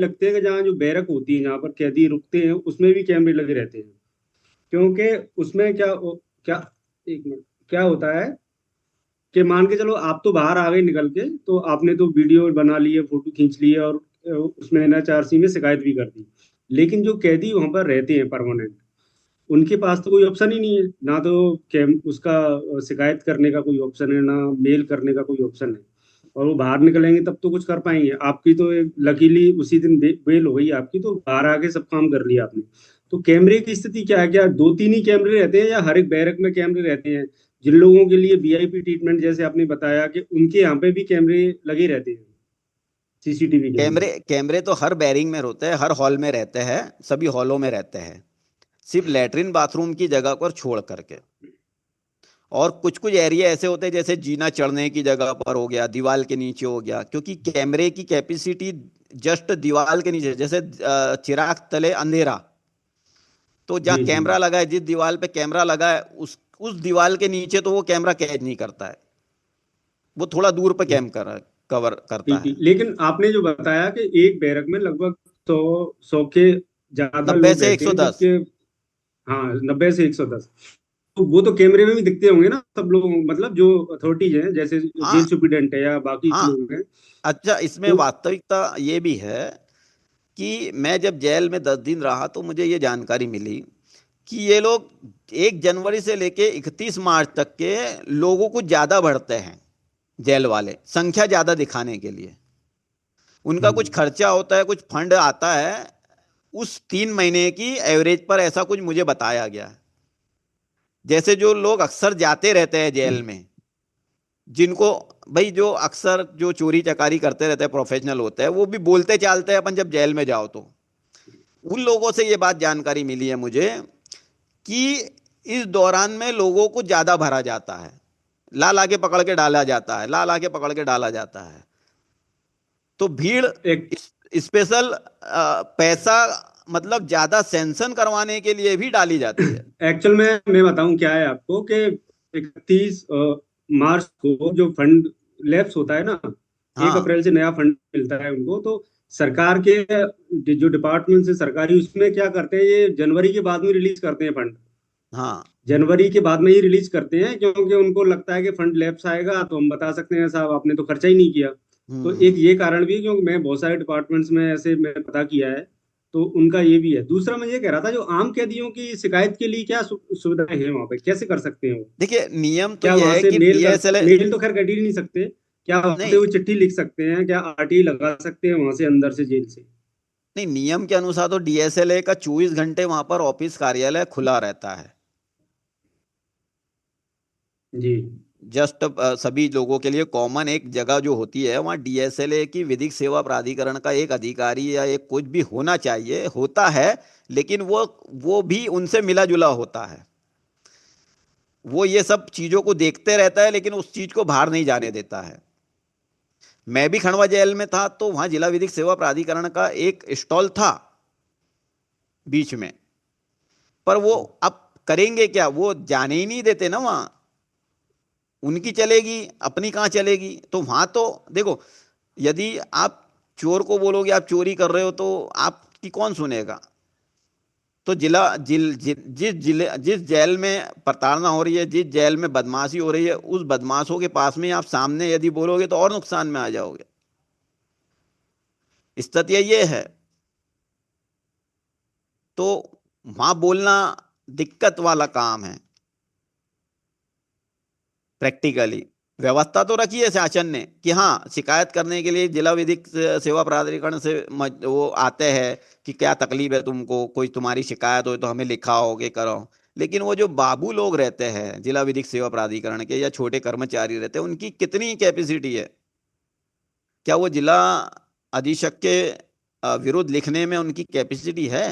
लगते हैं कि जहाँ जो बैरक होती है, जहाँ पर कैदी रुकते हैं, उसमें भी कैमरे लगे रहते हैं। क्योंकि उसमें क्या, एक मिनट, क्या होता है कि मान के चलो आप तो बाहर आ गए निकल के, तो आपने तो वीडियो बना ली है, फोटो खींच ली है, और उसमें NHRC में शिकायत भी कर दी। लेकिन जो कैदी वहां पर रहते हैं परमानेंट, उनके पास तो कोई ऑप्शन ही नहीं है ना, तो कैम उसका शिकायत करने का कोई ऑप्शन है ना, मेल करने का कोई ऑप्शन है। और वो बाहर निकलेंगे तब तो कुछ कर पाएंगे। आपकी तो लकीली उसी दिन बेल हो गई आपकी, तो बाहर आके सब काम कर लिया आपने। तो कैमरे की स्थिति क्या है? क्या दो तीन ही कैमरे रहते हैं या हर एक बैरक में कैमरे रहते हैं? जिन लोगों के लिए VIP ट्रीटमेंट, जैसे आपने बताया कि उनके यहाँ पे भी कैमरे लगे रहते हैं, CCTV कैमरे। कैमरे कैमरे तो हर बैरिंग में रहते हैं, हर हॉल में रहते हैं, सभी हॉलों में रहते हैं, सिर्फ लेटरिन बाथरूम की जगह पर छोड़ करके। और कुछ कुछ एरिया ऐसे होते हैं जैसे जीना चढ़ने की जगह पर हो गया, दीवार के नीचे हो गया, क्योंकि कैमरे की कैपेसिटी जस्ट दीवार के नीचे, जैसे चिराग तले अंधेरा, तो जहाँ जी जी। कैमरा लगा है, जिस दीवार पे कैमरा लगा है, उस दीवार के नीचे तो वो कैमरा कैद नहीं करता है, वो थोड़ा दूर पे कैम कर कवर करता ठीक है। ठीक, लेकिन आपने जो बताया कि एक बैरक में लगभग 100 के ज्यादा 90 लोग से रहते हैं, 110। जबकि हाँ, 90 से 110। तो वो तो कैमरे में भी दिखते होंगे ना सब लोग, मतलब जो अथॉरिटीज हैं, जैसे जेल हाँ सुप्रीडेंट है या बाकी हाँ। लोग हैं। अच्छा, इसमें तो वास्तविकता ये भी है कि मैं जब जेल में 10 दिन रहा तो मुझे ये जानकारी मिली कि ये लोग 1 जनवरी से लेके 31 मार्च तक के लोगों को ज्यादा भरते हैं, जेल वाले संख्या ज्यादा दिखाने के लिए। उनका कुछ हम्म, खर्चा होता है, कुछ फंड आता है, उस 3 महीने की एवरेज पर ऐसा कुछ मुझे बताया गया है। जैसे जो लोग अक्सर जाते रहते हैं जेल में, जिनको, भाई जो अक्सर जो चोरी चकारी करते रहते हैं, प्रोफेशनल होते हैं, वो भी बोलते चालते हैं अपन जब जेल में जाओ तो। उन लोगों से ये बात जानकारी मिली है मुझे कि इस दौरान में लोगों को ज्यादा भरा जाता है, ला ला के पकड़ के डाला जाता है, ला ला के पकड़ के डाला जाता है। तो भीड़, एक स्पेशल पैसा, मतलब ज्यादा सेंसन करवाने के लिए भी डाली जाती है। एक्चुअल में मैं बताऊं क्या है आपको कि 31 मार्च को जो फंड लैप्स होता है ना, एक हाँ अप्रैल से नया फंड मिलता है उनको। तो सरकार के जो डिपार्टमेंट है सरकारी, उसमें क्या करते हैं, ये जनवरी के बाद में रिलीज करते हैं फंड। हाँ। जनवरी के बाद में ही रिलीज करते हैं, क्योंकि उनको लगता है कि फंड लैप्स आएगा तो हम बता सकते हैं साहब आपने तो खर्चा ही नहीं किया। तो एक हम्म। ये कारण भी है, क्योंकि मैं बहुत सारे डिपार्टमेंट्स में ऐसे मैं पता किया है। तो उनका ये भी है। दूसरा मैं ये कह रहा था, जो आम कैदियों की शिकायत के लिए क्या सुविधाएं हैं वहाँ पे, कैसे कर सकते हैं वो? देखिए, नियम तो क्या यह वहां है से कि DSL, मेल तो खैर कर ही नहीं सकते। क्या वहां से नहीं वो चिट्ठी लिख सकते हैं? क्या RTI लगा सकते हैं वहां से अंदर से, जेल से? नहीं, नियम के अनुसार तो DSLA का 24 घंटे वहां पर ऑफिस कार्यालय खुला रहता है। जी। जस्ट सभी लोगों के लिए कॉमन एक जगह जो होती है, वहाँ DSLA की विधिक सेवा प्राधिकरण का एक अधिकारी या एक कुछ भी होना चाहिए, होता है। लेकिन वो भी उनसे मिला जुला होता है, वो ये सब चीजों को देखते रहता है, लेकिन उस चीज को बाहर नहीं जाने देता है। मैं भी खंडवा जेल में था तो वहां जिला विधिक सेवा प्राधिकरण का एक स्टॉल था बीच में, पर वो अब करेंगे क्या, वो जाने ही नहीं देते ना वहां। उनकी चलेगी, अपनी कहाँ चलेगी? तो वहां तो देखो, यदि आप चोर को बोलोगे आप चोरी कर रहे हो तो आपकी कौन सुनेगा? तो जिला जिल, जिल जिस जेल में प्रताड़ना हो रही है, जिस जेल में बदमाशी हो रही है, उस बदमाशों के पास में आप सामने यदि बोलोगे तो और नुकसान में आ जाओगे। स्थिति ये है। तो वहां बोलना दिक्कत वाला काम है। प्रैक्टिकली व्यवस्था तो रखी है शासन ने कि हाँ, शिकायत करने के लिए जिला विधिक सेवा प्राधिकरण से वो आते हैं कि क्या तकलीफ है तुमको, कोई तुम्हारी शिकायत हो तो हमें लिखाओगे करो। लेकिन वो जो बाबू लोग रहते हैं जिला विधिक सेवा प्राधिकरण के, या छोटे कर्मचारी रहते हैं, उनकी कितनी कैपेसिटी है? क्या वो जिला अधीक्षक के विरुद्ध लिखने में उनकी कैपेसिटी है?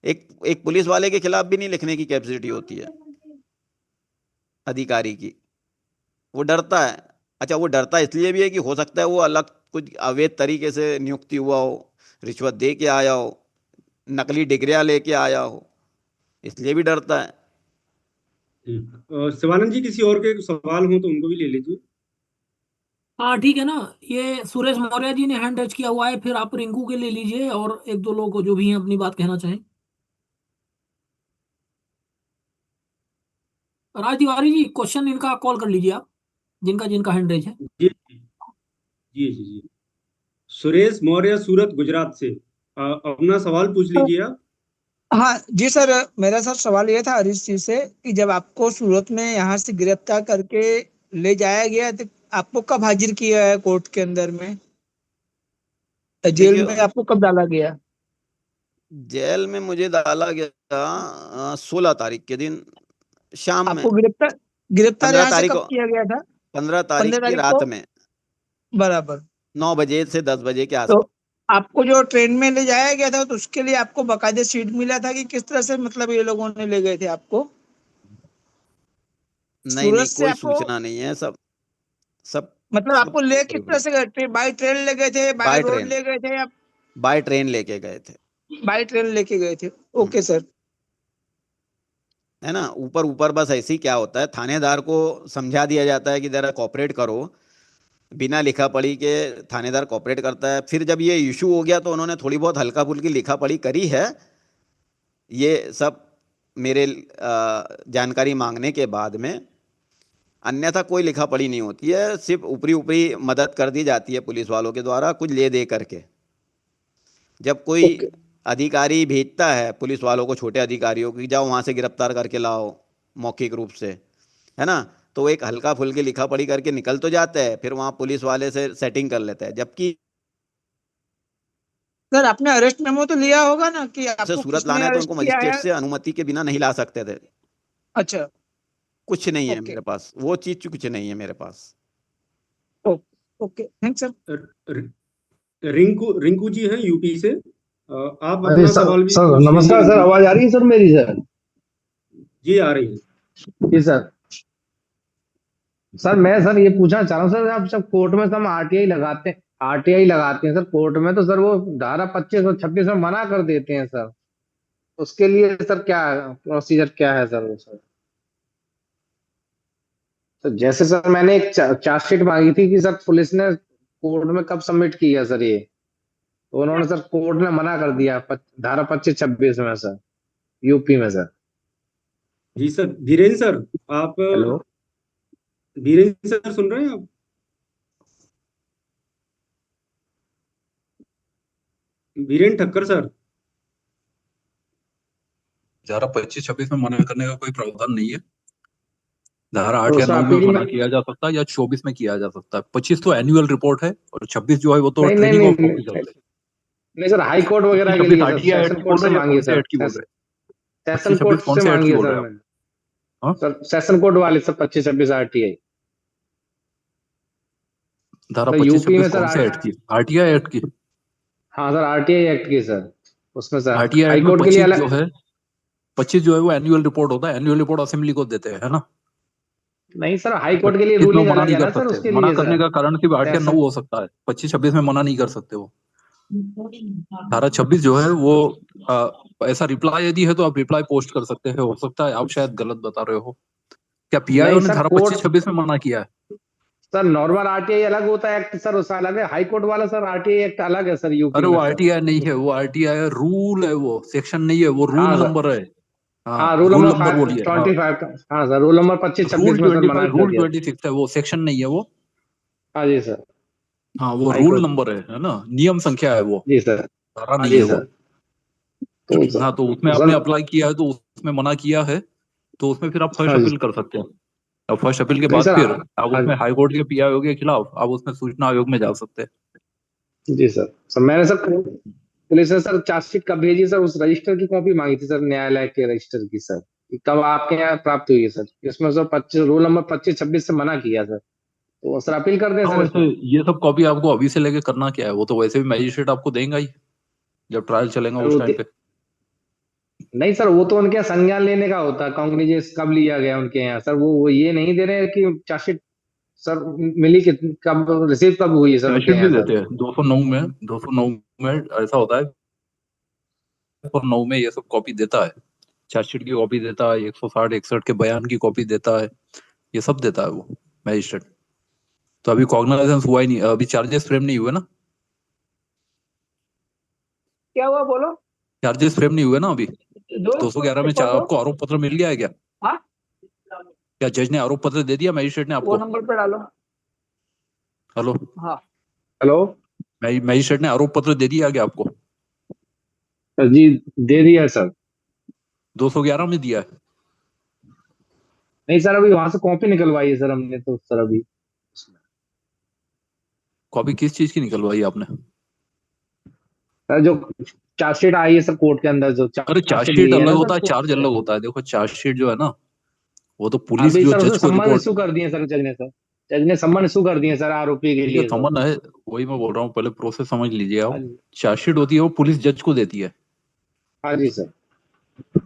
एक एक पुलिस वाले के खिलाफ भी नहीं लिखने की कैपेसिटी होती है अधिकारी की। वो डरता है। अच्छा, वो डरता इसलिए भी है कि हो सकता है वो अलग कुछ अवैध तरीके से नियुक्ति हुआ हो, रिश्वत दे के आया हो, नकली डिग्रियां लेके आया हो, इसलिए भी डरता है। शिवानंद जी, किसी और के सवाल हो तो उनको भी ले लीजिए। हाँ ठीक है ना। ये सुरेश मौर्य जी ने हैंड टच किया हुआ है, फिर आप रिंकू के ले लीजिए और एक दो लोग जो भी हैं अपनी बात कहना चाहें। राज तिवारी जी, क्वेश्चन इनका कॉल कर लीजिए आप, जिनका जिनका हैंड रेज है। जी जी जी जी। सुरेश मौर्य, सूरत, गुजरात से। अपना सवाल पूछ लीजिए आप। हाँ जी सर, मेरा सर सवाल ये था हरीश जी से कि जब आपको सूरत में यहाँ से गिरफ्तार करके ले जाया गया तो आपको कब हाजिर किया है कोर्ट के अंदर में, जेल देखिए, में आपको कब डाला गया? जेल में मुझे डाला गया था 16 तारीख के दिन शाम में। आपको गिरफ्तार गिरफ्तार 15 यहाँ से तारीख कब को, किया गया था? 15 तारीख 15 की तारीख रात को। में बराबर। 9 बजे से 10 बजे के तो आसपास। आपको जो ट्रेन में ले जाया गया था तो उसके लिए आपको बाकायदे सीट मिला था कि किस तरह से मतलब ये लोगों ने ले गए थे आपको? नहीं सूरत नहीं, से कोई आपको सूचना नहीं है। सब सब मतलब सब आपको ले किस तरह से गए थे? बाई ट्रेन ले गए थे, बाई बाय रोड ट्रेन, ले गए थे या बाय ट्रेन लेके गए थे। बाई ट्रेन लेके गए थे? हम्म, ओके सर। है ना। ऊपर ऊपर बस ऐसे ही क्या होता है, थानेदार को समझा दिया जाता है कि जरा कॉपरेट करो। बिना लिखा पढ़ी के थानेदार कॉपरेट करता है। फिर जब ये इशू हो गया तो उन्होंने थोड़ी बहुत हल्का फुल्की लिखा पढ़ी करी है। ये सब मेरे जानकारी मांगने के बाद में। अन्यथा कोई लिखा पढ़ी नहीं होती है, सिर्फ ऊपरी ऊपरी मदद कर दी जाती है पुलिस वालों के द्वारा कुछ ले दे करके। जब कोई ओके। अधिकारी भेजता है पुलिस वालों को, छोटे अधिकारियों की, जाओ वहाँ से गिरफ्तार करके लाओ मौखिक रूप से, है ना, तो वो एक हल्का फुल्की लिखा पढ़ी करके निकल तो जाते हैं, फिर वहाँ पुलिस वाले से सेटिंग कर लेते हैं। जबकि सर आपने अरेस्ट मेमो तो लिया होगा ना कि से आपको सूरत किसने लाना है तो अरेस्ट उनको किया मजिस्ट्रेट है? से अनुमति के बिना नहीं ला सकते थे। अच्छा। कुछ नहीं है ओके। मेरे पास, वो चीज़ कुछ नहीं है मेरे पास। Okay thanks sir. Rinku Rinku ji हैं यूपी से। आप अरे अपना सर, सवाल भी सर पूछ लीजिए नमस्कार सर, रिंकू जी। आवाज आ रही है सर मेरी सर? जी आ रही है। जी सर। सर मैं सर ये पूछना चाह रहा हूँ सर, आप सब कोर्ट में हम आरटीआई लगाते हैं सर कोर्ट में, तो सर वो धारा 25 और 26 में मना कर देते हैं सर। उसके लिए सर क्या प्रोसीजर क्या है सर वो सर? तो जैसे सर मैंने एक चार्जशीट मांगी थी कि सर पुलिस ने कोर्ट में कब सबमिट किया सर ये, तो उन्होंने सर कोर्ट ने मना कर दिया धारा 25-26 में सर, यूपी में सर। जी सर, धीरेन्द्र सर। आप हेलो। धीरेन्द्र सर सुन रहे हैं आप? वीरेंद्र ठक्कर सर। धारा 25-26 में मना करने का कोई प्रावधान नहीं है। धारा तो 8 या सर 9 में अपील में मना किया जा सकता है या 24 में किया जा सकता है। 25 तो एनुअल रिपोर्ट है और 26 जो है वो तो नहीं नहीं ट्रेनिंग नहीं ऑफ नहीं, ऑफिसर्स है। नहीं सर, हाई कोर्ट वगैरह के 25-26 लिए सर आरटीआई एक्ट सेशन की कोर्ट बोल से रहे हैं या मांगी कौन से सर, एक्ट की बोल रहे हैं? सेशन 25-26 कोर्ट कौन से से एक्ट की मांगी है बोल सर रहे हैं आप? मैंने। हाँ? सर सेशन कोर्ट वाली सर 25-26 आरटीआई। धारा सर यूपी 25-26 में सर कौन से एक्ट की? आरटीआई एक्ट की। हाँ सर आरटीआई एक्ट की सर, उसमें सर आरटीआई हाई एक्ट में कोर्ट के लिए 25 जो अलग। है, 25 जो है वो एनुअल रिपोर्ट होता है। एनुअल रिपोर्ट असेंबली को देते हैं, है ना। नहीं सर, हाई कोर्ट के लिए 25 में रूलिंग मना अलग नहीं है ना कर सर, सकते। उसके मना लिए करने सर का कारण सिर्फ 8 या 9 सेशन। हो सकता है। 25-26 में मना नहीं कर सकते हो। धारा 26 जो है वो ऐसा रिप्लाई यदि है तो आप रिप्लाई पोस्ट कर सकते हैं। हो सकता है आप शायद गलत बता रहे हो। क्या पीआईओ नहीं ने सर धारा कोर्ट, 25-26 में मना किया है? सर नॉर्मल आरटीआई अलग होता है एक्ट सर, उसका अलग है। हाई कोर्ट वाला सर आरटीआई एक्ट अलग है सर यूपी अरे वो में सर। आरटीआई नहीं है, वो आरटीआई रूल है, वो सेक्शन नहीं है, वो हाँ रूल सर। नंबर है। हाँ हाँ, रूल रूल नंबर नंबर बोलिए। हाँ, 25 का। हाँ सर रूल नंबर 25-26 रूल में सर मना 25, कर रूल दिया। 26 है, वो सेक्शन नहीं है वो। हाँ जी सर। हाँ, वो हाई रूल कोर्ट। नंबर है ना, नियम संख्या है वो, जी सर। धारा हाँ नहीं जी है वो। सर। तो सर, हाँ, तो उसमें तो आपने सर। अप्लाई किया है तो उसमें मना किया है, तो उसमें फिर आप फर्स्ट हाँ जी। अपील कर सकते हैं। और फर्स्ट अपील के नहीं बाद सर फिर हाँ। आप हाँ उसमें हाई कोर्ट के पीआईओ के खिलाफ आप उसमें सूचना आयोग में जा सकते हैं। जी सर। सर मैंने सर पुलिस ने सर चार्जशीट कब भेजी सर, उस रजिस्टर की कॉपी मांगी थी सर, न्यायालय के रजिस्टर की सर, कि कब आपके यहाँ प्राप्त हुई है सर? इसमें सर 25 रूल नंबर 25-26 से मना किया सर, तो सर अपील कर दें हाँ, सर वैसे इसमें? ये सब कॉपी आपको अभी से लेके करना क्या है, वो तो वैसे भी मैजिस्ट्रेट आपको देगा ही जब ट्रायल चलेगा सर उस टाइम पे। नहीं सर, वो तो उनके यहाँ संज्ञान लेने का होता है, कॉग्निजेंस कब लिया गया उनके यहाँ सर, वो ये नहीं दे रहे हैं कि चार्जशीट सर मिली कि कब, रिसीव कब हुई है सर उनके चार्जशीट भी यहाँ सर? देते हैं 209 में ऐसा होता है। 209 में ये सब कॉपी देता है, चार्जशीट की कॉपी देता है, 160-61 के बयान की कॉपी देता है, ये सब देता है वो मैजिस्ट्रेट। तो अभी कॉग्निजेंस हुआ ही नहीं, अभी चार्जेस फ्रेम नहीं हुए ना, क्या हुआ बोलो? चार्जेस फ्रेम नहीं हुए ना अभी। दो 211 में आपको आरोप पत्र मिल गया है क्या? हाँ, क्या जज ने आरोप पत्र दे दिया मजिस्ट्रेट ने वो आपको? नंबर पे डालो। हेलो, हाँ हेलो मजिस्ट्रेट ने आरोप पत्र दे दिया क्या आपको? सर जी, दे दिया है सर। 211 में दिया है? नहीं सर, अभी वहां से कॉपी निकलवाई है सर हमने तो सर अभी। कॉपी किस चीज की निकलवाई आपने? सर जो चार्जशीट आई है सर कोर्ट के अंदर, जो अरे चार्जशीट चार्जशीट ली है अलग ना होता है, सर, चार्ज अलग होता है। देखो चार्जशीट जो है ना, वो तो पुलिस अभी जो सर जज उसने को सम्मन रिपोर्ट, इशू कर दिए सर जज ने, सर जज ने सम्मन इशू कर दिए सर आरोपी के ठीक है लिए सर। समन है, वही मैं बोल रहा हूँ, पहले प्रोसेस समझ लीजिए हाँ आप। जी, चार्जशीट होती है वो पुलिस जज को देती है, हाँ जी सर।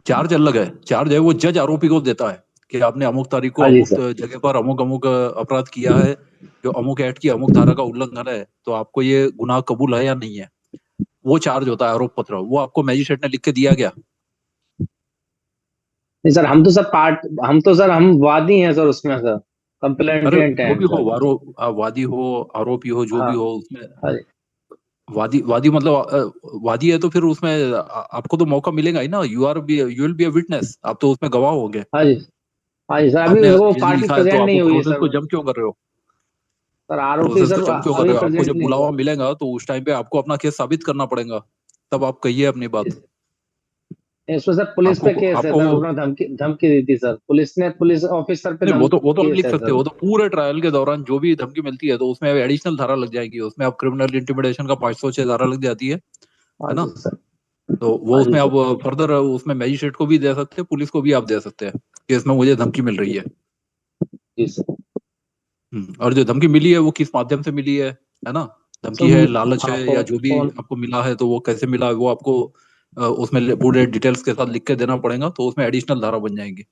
चार्ज अलग है। चार्ज है वो जज आरोपी को देता है कि आपने अमुक तारीख को हाँ जी अमुक सर। जगह पर अमुक अमुक अपराध किया है, जो अमुक एक्ट की अमुक धारा का उल्लंघन है, तो आपको ये गुनाह कबूल है या नहीं है, वो चार्ज होता है आरोप पत्र। वो आपको मैजिस्ट्रेट ने लिख के दिया गया? नहीं सर, हम तो सर हम वादी हैं सर उसमें सर, अरे कंप्लेंटेंट जो हैं भी हो, सर। वादी हो, आरोपी हो, जो हाँ भी हो उसमें हाँ जी वादी वादी मतलब वादी है तो फिर उसमें आपको तो मौका मिलेगा ही ना। You will be a witness, आप तो उसमें गवाह होंगे। हाँ जी। हाँ जी सर, अभी आपने वो यदि पार्टी लिखा है तो प्रेजेंट आपको नहीं हुई है प्रोसेस सर। को जम क्यों कर रहे हो? सर आरोपी प्रोसेस को सर जम क्यों कर अभी रहे हो? आपको प्रेजेंट जब नहीं बुलावा हुआ। मिलेगा तो उस टाइम पे आपको अपना केस साबित करना पड़ेगा, तब आप कहिए अपनी बात। इसमें सर पुलिस आपको पे केस है आपको सर, उसने धमकी धमकी दी थी सर, पुलिस ने, पुलिस ऑफिसर पे नहीं, वो तो आप केस लिख है सकते हो। सर। वो तो पूरे ट्रायल के दौरान जो भी धमकी मिलती है तो उसमें एडिशनल धारा लग जाएगी, उसमें आप क्रिमिनल इंटिमिडेशन का 506 धारा लग जाती है हाँ ना। जी सर। तो वो हाँ जी उसमें आप सर। फर्दर उसमें मैजिस्ट्रेट को भी दे सकते हैं, पुलिस को भी आप दे सकते हैं कि इसमें मुझे धमकी मिल रही है। जी सर। और जो धमकी मिली है वो किस माध्यम से मिली है ना। धमकी है, लालच हाँ है, या जो भी फोन। आपको मिला है तो वो कैसे मिला है वो आपको उसमें पूरे डिटेल्स के साथ लिख के देना पड़ेगा, तो उसमें एडिशनल धारा बन जाएंगी।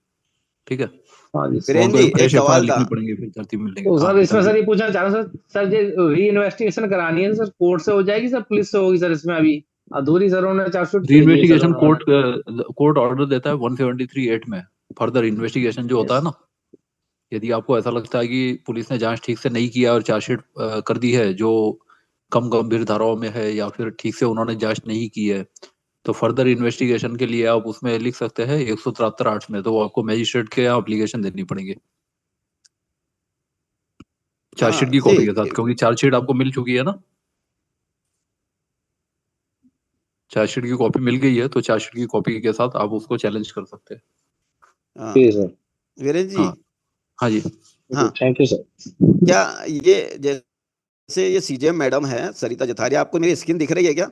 ठीक है, हाँ जी सर। वो वीरेन आपको जी एक एक फ्रेश एफआईआर सवाल था। लिखनी पड़ेगी, फिर तरतीब मिलेगी। तो हाँ सर इसमें जल्दी। सर ये पूछना चाह रहा हूँ सर, सर ये री इन्वेस्टिगेशन करानी है सर, कोर्ट से हो जाएगी सर, पुलिस से होगी सर? इसमें अभी अधूरी सर उन्होंने चार्जशीट री भेजी है सर इन्वेस्टिगेशन उन्होंने। कोर्ट ऑर्डर देता है 173(8) में। फर्दर इन्वेस्टिगेशन जो होता यस। है ना, यदि आपको ऐसा लगता है कि पुलिस ने जांच ठीक से नहीं किया और चार्जशीट कर दी है जो कम गंभीर धाराओं में है, या फिर ठीक से उन्होंने जांच नहीं की है, तो फर्दर इन्वेस्टिगेशन के लिए आप उसमें लिख सकते हैं 173(8) में। तो वो आपको मैजिस्ट्रेट के यहाँ एप्लीकेशन देनी पड़ेगी चार्जशीट हाँ की सी कॉपी के साथ, क्योंकि चार्जशीट आपको मिल चुकी है ना। चार्जशीट की कॉपी मिल गई है तो चार्जशीट की कॉपी के साथ आप उसको चैलेंज कर सकते हैं। हाँ ठीक है सर। वीरेन जी। हाँ हाँ जी। हाँ, थैंक यू सर। क्या ये जैसे ये सीजेएम मैडम है सरिता जथारिया, आपको मेरी स्क्रीन दिख रही है क्या?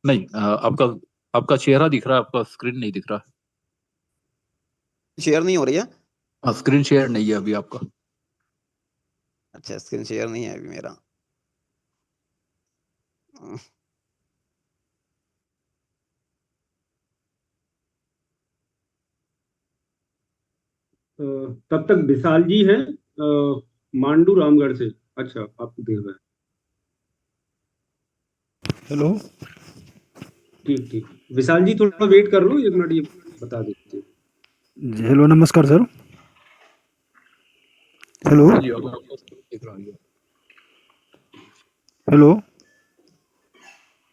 नहीं, आपका आपका चेहरा दिख रहा है, आपका स्क्रीन नहीं दिख रहा शेयर नहीं हो रही है? है। स्क्रीन शेयर नहीं है अभी आपका। अच्छा, स्क्रीन शेयर नहीं है अभी मेरा। तब तक विशाल जी हैं मांडू रामगढ़ से। अच्छा, आपको देख रहा है। हेलो। ठीक ठीक, विशाल जी थोड़ा वेट कर लो, 1 मिनट, ये बता देते हैं। जी हेलो, नमस्कार सर। हेलो हाँ जी, अब आपका स्क्रीन दिख रहा है। हेलो।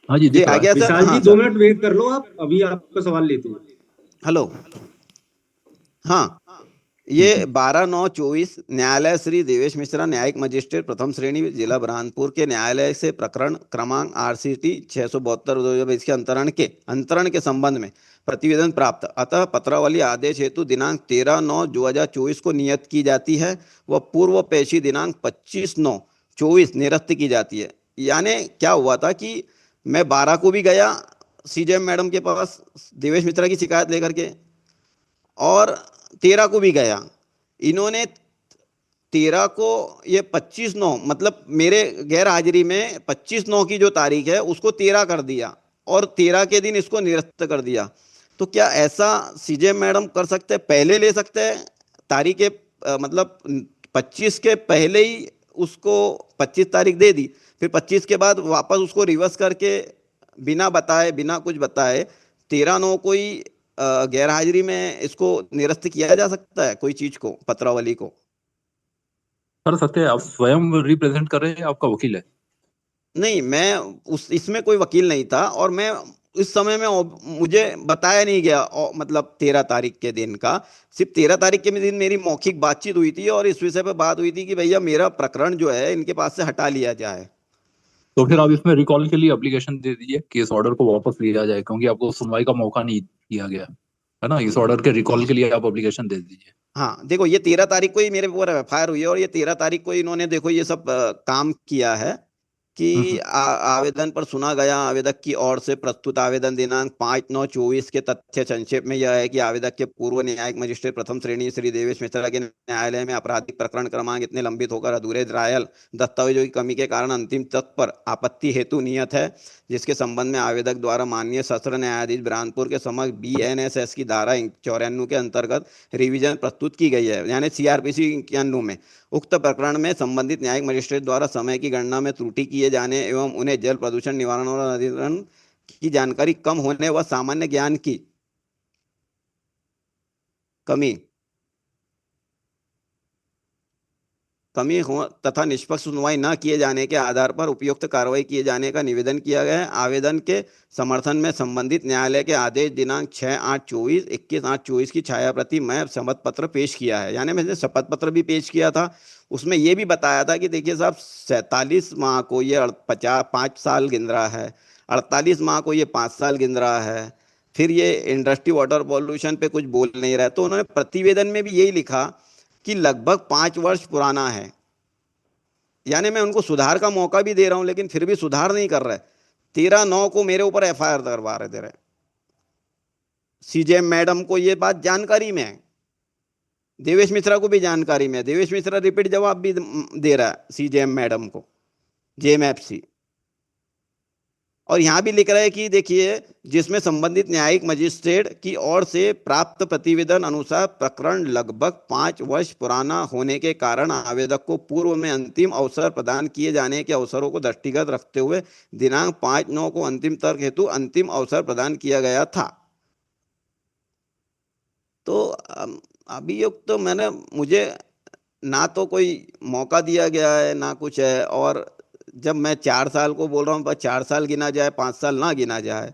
हाँ जी जी दिख आ रहा है। गया सर। विशाल जी हाँ 2 मिनट सर, वेट कर लो, आप अभी आपका सवाल लेते हैं। हेलो। हाँ, ये 12/9/24 न्यायालय श्री देवेश मिश्रा न्यायिक मजिस्ट्रेट प्रथम श्रेणी जिला बुरहानपुर के न्यायालय से प्रकरण क्रमांक RCT 672/2022 के अंतरण के संबंध में प्रतिवेदन प्राप्त, अतः पत्रावली आदेश हेतु दिनांक 13/9/2024 को नियत की जाती है व पूर्व पेशी दिनांक 25/9/24 निरस्त की जाती है। यानी क्या हुआ था कि मैं 12 को भी गया सीजेएम मैडम के पास देवेश मिश्रा की शिकायत लेकर के, और 13 को भी गया। इन्होंने 13 को ये 25/9 मतलब मेरे गैर हाजिरी में 25/9 की जो तारीख है उसको 13 कर दिया, और 13 के दिन इसको निरस्त कर दिया। तो क्या ऐसा सीजेएम मैडम कर सकते हैं? पहले ले सकते हैं तारीख के मतलब 25 के पहले ही उसको 25 तारीख दे दी, फिर 25 के बाद वापस उसको रिवर्स करके बिना बताए, बिना कुछ बताए 13/9 को ही गैर हाजिरी में इसको निरस्त किया जा सकता है कोई चीज को, पत्रावली को? कर सकते हैं, आप स्वयं रिप्रेजेंट कर रहे हैं, आपका वकील है? नहीं, मैं उस इसमें कोई वकील नहीं था, और मैं इस समय में मुझे बताया नहीं गया, मतलब 13 तारीख के दिन का, सिर्फ 13 तारीख के दिन मेरी मौखिक बातचीत हुई थी और इस विषय पर बात हुई थी कि भैया मेरा प्रकरण जो है इनके पास से हटा लिया जाए। तो फिर आप इसमें रिकॉल के लिए एप्लीकेशन दे दीजिए कि इस ऑर्डर को वापस लिया जाए, क्योंकि आपको सुनवाई का मौका नहीं दिया गया है ना। इस ऑर्डर के रिकॉल के लिए आप एप्लीकेशन दे दीजिए। हाँ, देखो ये 13 तारीख को ही मेरे ऊपर एफआईआर हुई है, और ये 13 तारीख को इन्होंने देखो ये सब काम किया है कि आवेदन पर सुना गया आवेदक की ओर से प्रस्तुत आवेदन दिनांक 5/9/24 के तथ्य संक्षेप में यह है कि आवेदक के पूर्व न्यायिक मजिस्ट्रेट प्रथम श्रेणी श्री देवेश मिश्रा के न्यायालय में आपराधिक प्रकरण क्रमांक इतने लंबित होकर अधूरे ट्रायल दस्तावेजों की कमी के कारण अंतिम तक पर आपत्ति हेतु नियत है, जिसके संबंध में आवेदक द्वारा माननीय सत्र न्यायाधीश बुरहानपुर के समक्ष BNSS की धारा 94 के अंतर्गत रिवीजन प्रस्तुत की गई है, यानी CRPC 91 में। उक्त प्रकरण में संबंधित न्यायिक मजिस्ट्रेट द्वारा समय की गणना में त्रुटि किए जाने एवं उन्हें जल प्रदूषण निवारण और अधिग्रहण की जानकारी कम होने व सामान्य ज्ञान की कमी हो तथा निष्पक्ष सुनवाई न किए जाने के आधार पर उपयुक्त कार्रवाई किए जाने का निवेदन किया गया है। आवेदन के समर्थन में संबंधित न्यायालय के आदेश दिनांक 6/8/24 21/8/24 की छायाप्रति मैं शपथ पत्र पेश किया है। यानी मैंने शपथ पत्र भी पेश किया था, उसमें ये भी बताया था कि देखिए साहब 47 माह को ये 5 साल गिन रहा है, 48 माह को ये 5 साल गिन रहा है, फिर ये इंडस्ट्री वाटर पॉल्यूशन पे कुछ बोल नहीं रहा है। तो उन्होंने प्रतिवेदन में भी यही लिखा कि लगभग 5 वर्ष पुराना है, यानी मैं उनको सुधार का मौका भी दे रहा हूं, लेकिन फिर भी सुधार नहीं कर रहे। 13/9 को मेरे ऊपर FIR करवा रहे थे। CJM मैडम को ये बात जानकारी में है, देवेश मिश्रा को भी जानकारी में है। देवेश मिश्रा रिपीट जवाब भी दे रहा है CJM मैडम को, JMFC। और यहां भी लिख रहा है कि देखिए जिसमें संबंधित न्यायिक मजिस्ट्रेट की ओर से प्राप्त प्रतिवेदन अनुसार प्रकरण लगभग 5 वर्ष पुराना होने के कारण आवेदक को पूर्व में अंतिम अवसर प्रदान किए जाने के अवसरों को दृष्टिगत रखते हुए दिनांक 5/9 को अंतिम तर्क हेतु अंतिम अवसर प्रदान किया गया था। तो अभियुक्त तो मुझे ना तो कोई मौका दिया गया है ना कुछ है, और जब मैं 4 साल को बोल रहा हूँ, बस 4 साल गिना जाए, 5 साल ना गिना जाए,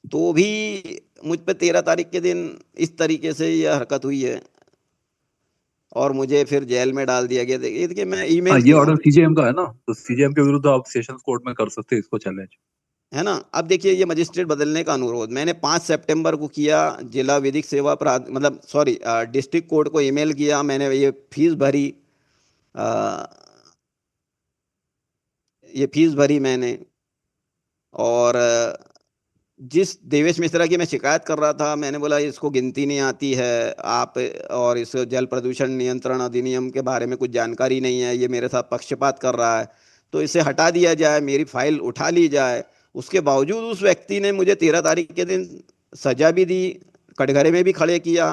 तो भी मुझ पे 13 तारीख के दिन इस तरीके से यह हरकत हुई है और मुझे फिर जेल में डाल दिया गया। देखिए मैं ईमेल ये ऑर्डर CJM का है ना, तो CJM के विरुद्ध आप सेशंस कोर्ट में कर सकते हैं इसको चैलेंज, है ना। अब देखिए ये मजिस्ट्रेट बदलने का अनुरोध मैंने 5 सितंबर को किया, जिला विधिक सेवा डिस्ट्रिक्ट कोर्ट को ईमेल किया, मैंने ये फीस भरी मैंने, और जिस देवेश मिश्रा की मैं शिकायत कर रहा था, मैंने बोला इसको गिनती नहीं आती है आप, और इस जल प्रदूषण नियंत्रण अधिनियम के बारे में कुछ जानकारी नहीं है, ये मेरे साथ पक्षपात कर रहा है, तो इसे हटा दिया जाए, मेरी फाइल उठा ली जाए। उसके बावजूद उस व्यक्ति ने मुझे 13 तारीख के दिन सजा भी दी, कटघरे में भी खड़े किया,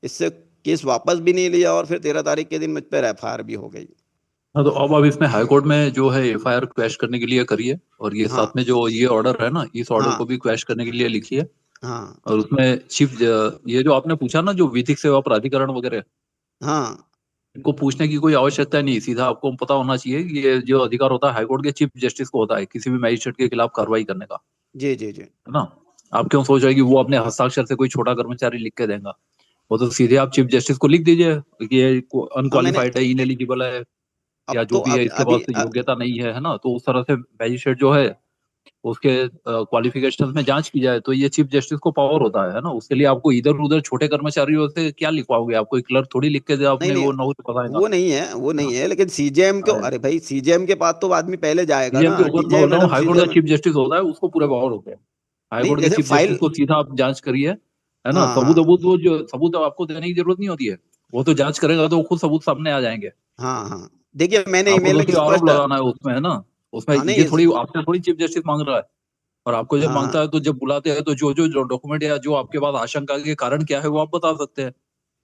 इससे केस वापस भी नहीं लिया, और फिर 13 तारीख के दिन मुझ पर FIR भी हो गई। हाँ, तो अब इसमें हाई कोर्ट में जो है FIR क्वैश करने के लिए करिए, और ये हाँ, साथ में जो ये ऑर्डर है ना, इस ऑर्डर हाँ, को भी क्वैश करने के लिए लिखिए। हाँ, और उसमें चीफ, ये जो आपने पूछा ना, जो विधिक सेवा प्राधिकरण वगैरह, हाँ, इनको पूछने की कोई आवश्यकता नहीं, सीधा आपको पता होना चाहिए कि ये जो अधिकार होता है हाईकोर्ट के चीफ जस्टिस को होता है किसी भी मैजिस्ट्रेट के खिलाफ कार्रवाई करने का, जी जी जी, है ना। आप क्यों सोच रहे हैं कि वो अपने हस्ताक्षर से कोई छोटा कर्मचारी लिख के देगा? वो तो सीधे आप चीफ जस्टिस को लिख दीजिए कि ये हाँ मैंने अनक्वालिफाइड है, इनएलिजिबल है, या अब जो तो भी है, इसके अभी पास योग्यता नहीं है ना, तो उस तरह से मैजिस्ट्रेट जो है उसके क्वालिफिकेशंस में जांच की जाए, तो ये चीफ जस्टिस को पावर होता है ना। उसके लिए आपको इधर उधर छोटे कर्मचारियों से क्या लिखवाओगे? आपको एक क्लर्क थोड़ी लिख के दे, नहीं आपने नहीं, वो नोट बताएगा। वो नहीं है, लेकिन CJM को, अरे भाई CJM के पास तो आदमी पहले जाएगा CJM ना, के ऊपर मैं DJM बोल रहा हूँ, मैडम हाईकोर्ट का CJM। चीफ जस्टिस होता है, उसको पूरे पावर होते हैं। नहीं हाईकोर्ट के जैसे चीफ फाइल, जस्टिस को सीधा आप जांच करिए, है ना। हाँ सबूत हाँ सबूत वो जो सबूत आपको देने की जरूरत नहीं होती है, वो तो जांच करेगा तो खुद सबूत सामने आ जाएंगे। हाँ हाँ, देखिए मैंने आपको ईमेल तो में सिर्फ आरोप स्पष्ट, लगाना है उसमें, है ना। उसमें हाँ नहीं ये थोड़ी आपसे थोड़ी चीफ जस्टिस मांग रहा है, और आपको जब हाँ मांगता हाँ है तो जब बुलाते हैं तो जो जो डॉक्यूमेंट या जो आपके पास आशंका के कारण क्या है वो आप बता सकते हैं,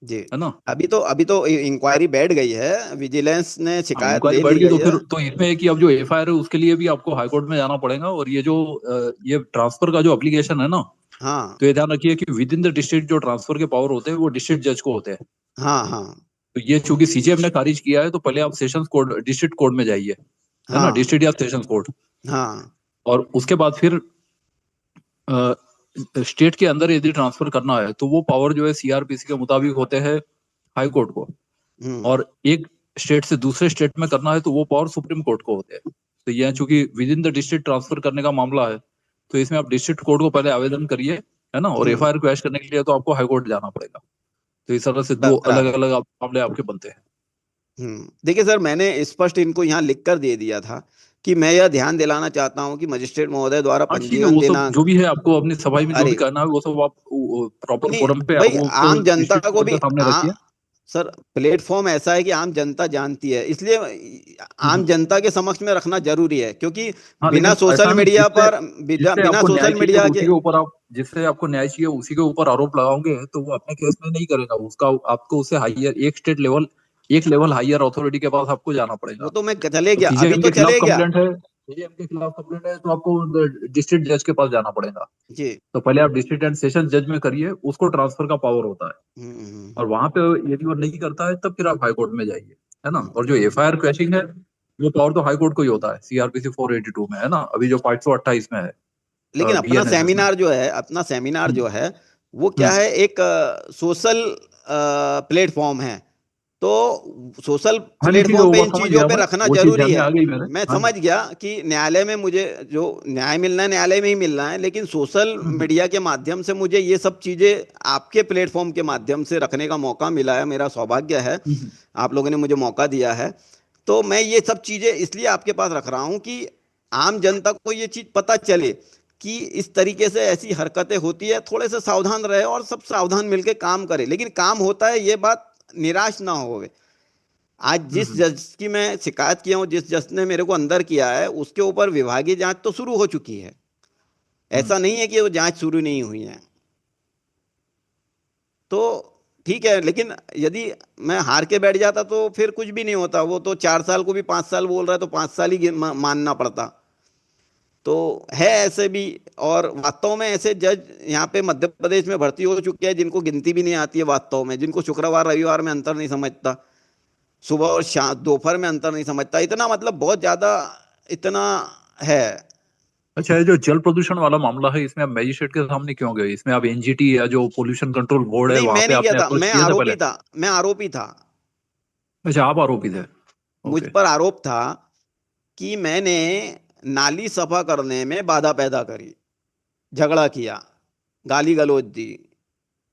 जी। है ना। अभी तो इंक्वायरी बैठ गई है, विजिलेंस ने हाँ, शिकायत इंक्वायरी ले बढ़ ली गई तो गई है। फिर तो इसमें है कि अब जो FIR है उसके लिए भी आपको हाईकोर्ट में जाना पड़ेगा। और ये जो ये ट्रांसफर का जो एप्लीकेशन है ना, हाँ तो ये ध्यान रखिए कि विद इन द डिस्ट्रिक्ट जो ट्रांसफर के पावर होते हैं वो डिस्ट्रिक्ट जज को होते हैं। हाँ हाँ तो ये चूंकि सीजेएम ने खारिज किया है, तो पहले आप सेशंस कोर्ट, डिस्ट्रिक्ट कोर्ट में जाइए, है ना, हाँ डिस्ट्रिक्ट या सेशंस कोर्ट, हाँ और उसके बाद फिर स्टेट के अंदर यदि ट्रांसफर करना है तो वो पावर जो है सीआरपीसी के मुताबिक होते हैं हाई कोर्ट को, और एक स्टेट से दूसरे स्टेट में करना है तो वो पावर सुप्रीम कोर्ट को होते हैं। तो यह चूंकि with in the district transfer करने का मामला है, तो इसमें आप डिस्ट्रिक्ट कोर्ट को पहले आवेदन करिए, है ना, और एफआईआर क्वैश करने के लिए तो आपको हाई कोर्ट जाना पड़ेगा। तो इस तरह से दो अलग बराबर। अलग मामले आपके बनते हैं। देखिए सर, मैंने स्पष्ट इनको यहाँ लिख कर दे दिया था कि मैं यह ध्यान दिलाना चाहता हूँ कि मजिस्ट्रेट महोदय द्वारा हाँ ठीक है, पंजीयन वो सब दिनांक, जो भी है आपको अपनी सफाई में जो भी अरे करना है वो सब आप प्रॉपर नहीं फोरम पे भाई, वो आम जनता डिस्ट्रिक्ट को कोर्ट भी के सामने रखिए। सर प्लेटफॉर्म ऐसा है कि आम जनता जानती है, इसलिए आम जनता के समक्ष में रखना जरूरी है, क्योंकि हाँ, बिना लेकिन ऐसा सोशल नहीं, मीडिया जिससे पर जिससे बिना आपको न्याय सोशल चाहिए मीडिया उसी के, के ऊपर आप, जिससे आपको न्याय चाहिए उसी के ऊपर आरोप लगाओगे तो वो अपने केस में नहीं करेगा, उसका आपको उससे हायर, एक स्टेट लेवल, एक लेवल हायर अथॉरिटी के पास आपको जाना पड़ेगा। वो तो मैं चले तो गया, अभी सीजेएम तो के खिलाफ चले गया कंप्लेंट है, सीजेएम के खिलाफ कंप्लेंट है तो आपको डिस्ट्रिक्ट जज के पास जाना पड़ेगा। जी। तो पहले आप डिस्ट्रिक्ट एंड सेशन जज में करिए, उसको ट्रांसफर का पावर होता है, और वहां पे यदि वो नहीं करता है तब फिर आप हाई कोर्ट में जाइए, है ना। और जो एफआईआर क्रैशिंग है वो पावर तो हाई कोर्ट को ही होता है, सीआरपीसी 482 में, है ना, अभी जो 528 में है लेकिन अपना बीएनएसएस में। सेमिनार जो है, अपना सेमिनार हम्म, जो है वो क्या हम्म। है, एक सोशल प्लेटफॉर्म है, तो सोशल हाँ नहीं ठीक है, प्लेटफॉर्म पे वो इन समझ चीजों गया पे मैं, रखना वो चीज जरूरी ध्यान में है। आ गई मेरे। मैं हाँ समझ गया कि न्यायालय में मुझे जो न्याय मिलना है न्यायालय में ही मिलना है, लेकिन सोशल मीडिया के माध्यम से मुझे ये सब चीजें आपके प्लेटफॉर्म के माध्यम से रखने का मौका मिला है, मेरा सौभाग्य है, आप लोगों ने मुझे मौका दिया है। तो मैं ये सब चीजें इसलिए आपके पास रख रहा हूं कि आम जनता को ये चीज पता चले कि इस तरीके से ऐसी हरकतें होती है, थोड़े से सावधान रहे और सब सावधान मिलकर काम करें, लेकिन काम होता है, ये बात निराश ना होवे। आज जिस जज की मैं शिकायत किया हूं, जिस जज ने मेरे को अंदर किया है, उसके ऊपर विभागीय जांच तो शुरू हो चुकी है, ऐसा नहीं है कि वो जांच शुरू नहीं हुई है। तो ठीक है, लेकिन यदि मैं हार के बैठ जाता तो फिर कुछ भी नहीं होता, वो तो 4 साल को भी 5 साल बोल रहा है तो 5 साल ही मानना पड़ता। तो है ऐसे भी, और वास्तव में ऐसे जज यहाँ पे मध्य प्रदेश में भर्ती हो चुके हैं जिनको गिनती भी नहीं आती है वास्तव में, जिनको शुक्रवार रविवार में अंतर नहीं समझता, सुबह और शाम दोपहर में अंतर नहीं समझता, इतना मतलब बहुत ज्यादा इतना है। अच्छा, ये जो जल प्रदूषण वाला मामला है इसमें आप मैजिस्ट्रेट के सामने क्यों गए? इसमें आप एनजीटी या जो पोल्यूशन कंट्रोल बोर्ड है नहीं, वहां मैं पे नहीं किया आपने था, अप्रोच मैं किया था आरोपी पहले? था, मैं आरोपी था। अच्छा, आप आरोपी थे। मुझ ओके। पर आरोप था कि मैंने नाली सफा करने में बाधा पैदा करी, झगड़ा किया, गाली गलौज दी।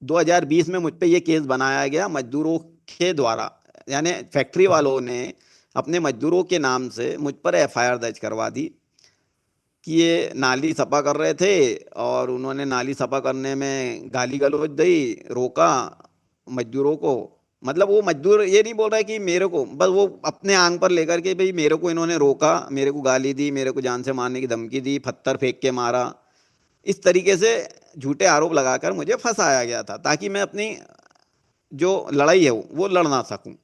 2020 में मुझ पे ये केस बनाया गया मजदूरों के द्वारा, यानी फैक्ट्री वालों ने अपने मजदूरों के नाम से मुझ पर एफआईआर दर्ज करवा दी कि ये नाली सफा कर रहे थे और उन्होंने नाली सफा करने में गाली गलौज दी, रोका मजदूरों को। मतलब वो मजदूर ये नहीं बोल रहा है कि मेरे को, बस वो अपने आंग पर लेकर के भाई मेरे को इन्होंने रोका, मेरे को गाली दी, मेरे को जान से मारने की धमकी दी, पत्थर फेंक के मारा, इस तरीके से झूठे आरोप लगाकर मुझे फंसाया गया था ताकि मैं अपनी जो लड़ाई है वो लड़ ना सकूं।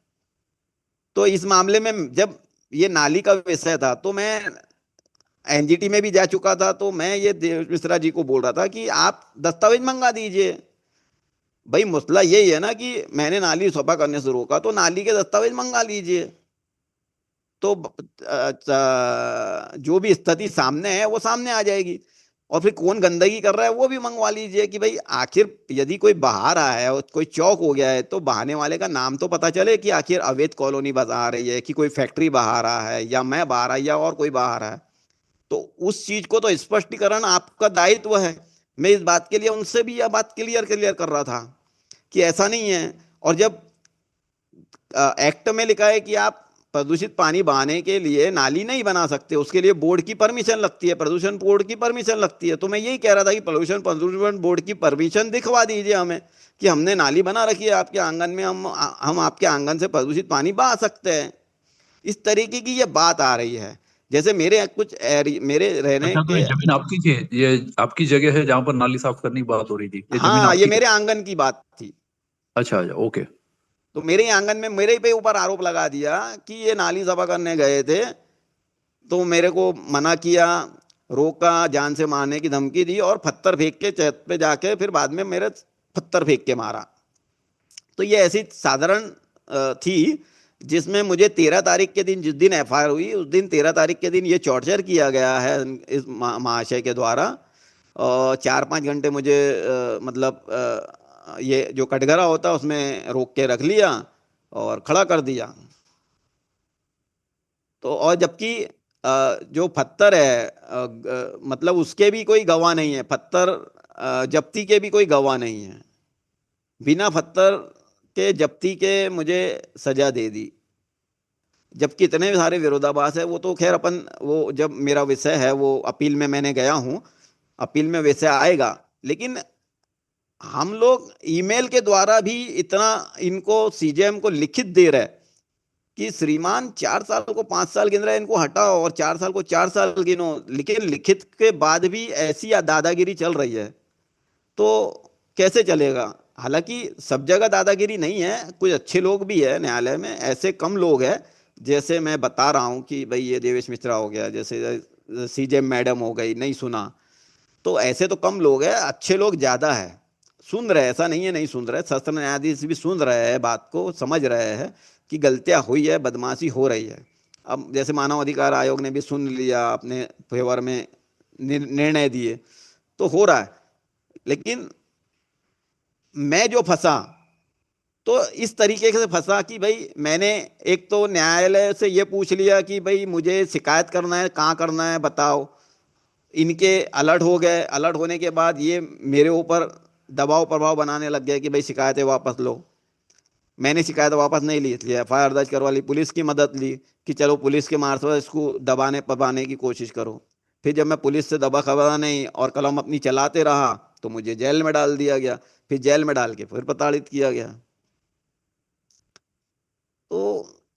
तो इस मामले में जब ये नाली का विषय था तो मैं एनजीटी में भी जा चुका था, तो मैं ये देवेश मिश्रा जी को बोल रहा था कि आप दस्तावेज मंगा दीजिए। भाई मसला यही है ना कि मैंने नाली सफा करने से रोका, तो नाली के दस्तावेज मंगा लीजिए, तो जो भी स्थिति सामने है वो सामने आ जाएगी। और फिर कौन गंदगी कर रहा है वो भी मंगवा लीजिए कि भाई आखिर यदि कोई बहा रहा है और कोई चौक हो गया है तो बहाने वाले का नाम तो पता चले कि आखिर अवैध कॉलोनी बहा रही है कि कोई फैक्ट्री बहा रहा है या मैं बहा रहा या और कोई बहा रहा है। तो उस चीज को तो स्पष्टीकरण आपका दायित्व है। मैं इस बात के लिए उनसे भी यह बात क्लियर कर रहा था कि ऐसा नहीं है। और जब एक्ट में लिखा है कि आप प्रदूषित पानी बहाने के लिए नाली नहीं बना सकते, उसके लिए बोर्ड की परमिशन लगती है, प्रदूषण बोर्ड की परमिशन लगती है, तो मैं यही कह रहा था कि प्रदूषण बोर्ड की परमिशन दिखवा दीजिए हमें कि हमने नाली बना रखी है आपके आंगन में, हम आपके आंगन से प्रदूषित पानी बहा सकते हैं। इस तरीके की ये बात आ रही है, जैसे मेरे कुछ मेरे रहने अच्छा, तो के, ये जमीन आपकी थी, ये आपकी जगह है जहां पर नाली साफ करने की बात हो रही थी, ये जमीन हाँ ये आपकी है? मेरे आंगन की बात थी। अच्छा अच्छा, ओके। तो मेरे ही आंगन में मेरे ही पे ऊपर आरोप लगा दिया कि ये नाली सफा करने गए थे, तो मेरे को मना किया, रोका, जान से मारने की धमकी दी और पत्थर फेंक के छत पे जाके फिर बाद में मेरे पत्थर फेंक के मारा। तो ये ऐसी साधारण थी, जिसमें मुझे 13 तारीख के दिन, जिस दिन एफआईआर हुई उस दिन 13 तारीख के दिन ये टॉर्चर किया गया है इस महाशय के द्वारा। 4-5 घंटे मुझे ये जो कटघरा होता है उसमें रोक के रख लिया और खड़ा कर दिया। तो और जबकि जो पत्थर है मतलब उसके भी कोई गवाह नहीं है, पत्थर जब्ती के भी कोई गवाह नहीं है, बिना पत्थर के जब्ती के मुझे सजा दे दी। जबकि इतने सारे विरोधाभास है, वो तो खैर अपन वो जब मेरा विषय है वो अपील में मैंने गया हूँ, अपील में विषय आएगा। लेकिन हम लोग ईमेल के द्वारा भी इतना इनको सीजेएम को लिखित दे रहे कि श्रीमान 4 साल को 5 साल गिन रहे हैं, इनको हटाओ, और 4 साल को 4 साल गिनो। लेकिन लिखित के बाद भी ऐसी दादागिरी चल रही है तो कैसे चलेगा। हालांकि सब जगह दादागिरी नहीं है, कुछ अच्छे लोग भी है न्यायालय में, ऐसे कम लोग हैं। जैसे मैं बता रहा हूँ कि भाई ये देवेश मिश्रा हो गया, जैसे सीजेएम मैडम हो गई, नहीं सुना, तो ऐसे तो कम लोग हैं, अच्छे लोग ज़्यादा है, सुन रहे, ऐसा नहीं है नहीं सुन रहे। सत्र न्यायाधीश भी सुन रहे हैं, बात को समझ रहे हैं कि गलतियां हुई है, बदमाशी हो रही है। अब जैसे मानव अधिकार आयोग ने भी सुन लिया, अपने फेवर में निर्णय दिए, तो हो रहा है। लेकिन मैं जो फंसा तो इस तरीके से फंसा कि भाई मैंने एक तो न्यायालय से ये पूछ लिया कि भाई मुझे शिकायत करना है, कहाँ करना है बताओ। इनके अलर्ट हो गए, अलर्ट होने के बाद ये मेरे ऊपर दबाव प्रभाव बनाने लग गए कि भाई शिकायतें वापस लो। मैंने शिकायत वापस नहीं ली, इसलिए एफआईआर दर्ज करवा ली, पुलिस की मदद ली कि चलो पुलिस के मार्फत इसको दबाने पबाने की कोशिश करो। फिर जब मैं पुलिस से दबा खबरा नहीं और कलम अपनी चलाते रहा तो मुझे जेल में डाल दिया गया, फिर जेल में डाल के फिर प्रताड़ित किया गया। तो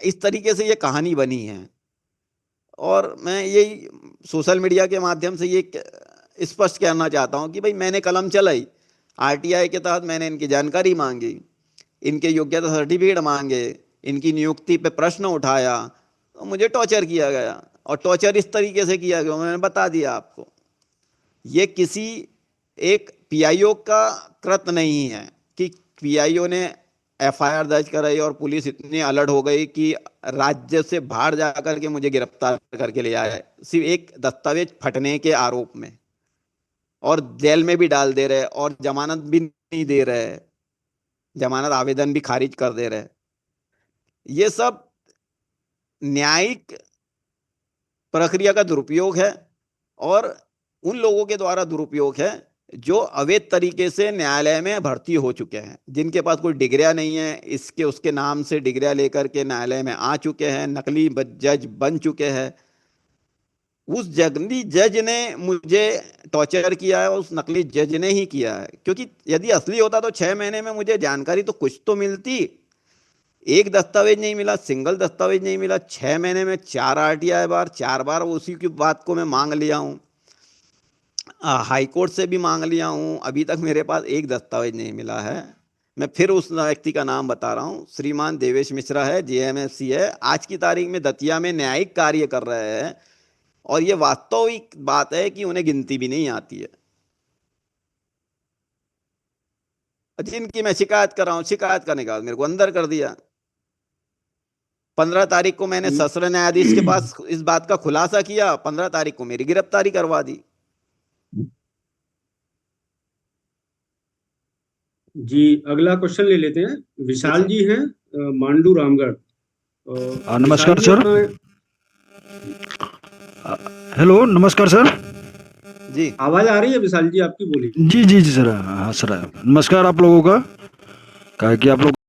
इस तरीके से ये कहानी बनी है। और मैं यही सोशल मीडिया के माध्यम से ये स्पष्ट करना चाहता हूँ कि भाई मैंने कलम चलाई, आरटीआई के तहत मैंने इनकी जानकारी मांगी, इनके योग्यता सर्टिफिकेट मांगे, इनकी नियुक्ति पे प्रश्न उठाया, तो मुझे टॉर्चर किया गया। और टॉर्चर इस तरीके से किया गया, मैंने बता दिया आपको, ये किसी एक पीआईओ का कृत्य नहीं है कि पीआईओ ने एफआईआर दर्ज कराई और पुलिस इतनी अलर्ट हो गई कि राज्य से बाहर जाकर के मुझे गिरफ्तार करके ले आया, सिर्फ एक दस्तावेज फटने के आरोप में, और जेल में भी डाल दे रहे और जमानत भी नहीं दे रहे, जमानत आवेदन भी खारिज कर दे रहे। ये सब न्यायिक प्रक्रिया का दुरुपयोग है और उन लोगों के द्वारा दुरुपयोग है जो अवैध तरीके से न्यायालय में भर्ती हो चुके हैं, जिनके पास कोई डिग्रियां नहीं है, इसके उसके नाम से डिग्रियां लेकर के न्यायालय में आ चुके हैं, नकली जज बन चुके हैं। उस नकली जज ने मुझे टॉर्चर किया है, उस नकली जज ने ही किया है। क्योंकि यदि असली होता तो 6 महीने में मुझे जानकारी तो कुछ तो मिलती। एक दस्तावेज नहीं मिला, सिंगल दस्तावेज नहीं मिला, 6 महीने में 4 आरटीआई बार, 4 बार उसी की बात को मैं मांग लिया हूँ, हाई कोर्ट से भी मांग लिया हूँ, अभी तक मेरे पास एक दस्तावेज नहीं मिला है। मैं फिर उस व्यक्ति का नाम बता रहा हूँ, श्रीमान देवेश मिश्रा है, जेएमएफसी है, आज की तारीख में दतिया में न्यायिक कार्य कर रहे हैं। और ये वास्तविक बात है कि उन्हें गिनती भी नहीं आती है। जिनकी मैं शिकायत कर रहा हूँ, शिकायत करने के बाद मेरे को अंदर कर दिया। 15 तारीख को मैंने सत्र न्यायाधीश के पास इस बात का खुलासा किया, 15 तारीख को मेरी गिरफ्तारी करवा दी। जी, अगला क्वेश्चन ले लेते हैं। विशाल जी हैं मांडू रामगढ़। नमस्कार विशाल जी, सर। अपना हेलो, नमस्कार सर। जी, आवाज आ रही है विशाल जी आपकी? बोलिए। जी जी जी सर, हाँ सर, नमस्कार आप लोगों का। कहा कि आप लोग